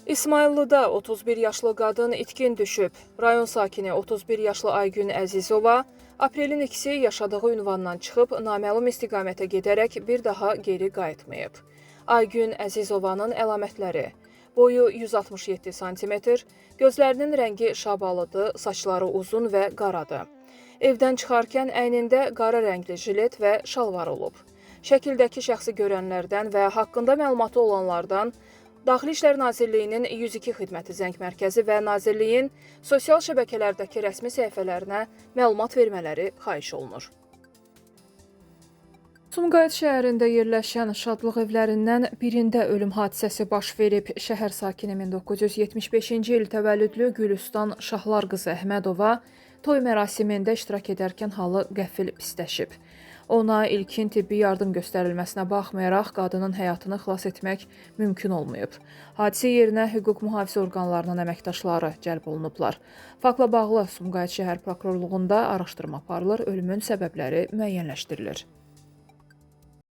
İsmayıllıda 31 yaşlı qadın itkin düşüb. Rayon sakini 31 yaşlı Aygün Əzizova aprelin 2-si yaşadığı ünvandan çıxıb naməlum istiqamətə gedərək bir daha geri qayıtmayıb. Aygün Əzizovanın əlamətləri: boyu 167 sm, gözlərinin rəngi şabalıdır, saçları uzun və qaradır. Evdən çıxarkən əynində qara rəngli jilet və şalvar olub. Şəkildəki şəxsi görənlərdən və haqqında məlumatı olanlardan Daxili İşlər Nazirliyinin 102 xidməti zəng mərkəzi və Nazirliyin sosial şəbəkələrdəki rəsmi səhifələrinə məlumat vermələri xahiş olunur. Sumqayıt şəhərində yerləşən şadlıq evlərindən birində ölüm hadisəsi baş verib. Şəhər sakini 1975-ci il təvəllüdlü Gülüstan Şahlar qızı Əhmədova toy mərasimində iştirak edərkən halı qəfil pisləşib. Ona ilkin tibbi yardım göstərilməsinə baxmayaraq qadının həyatını xilas etmək mümkün olmayıb. Hadisə yerinə hüquq mühafizə orqanlarının əməkdaşları cəlb olunublar. Faktla bağlı Sumqayıt şəhər prokurorluğunda araşdırma aparılır, ölümün səbəbləri müəyyənləşdirilir.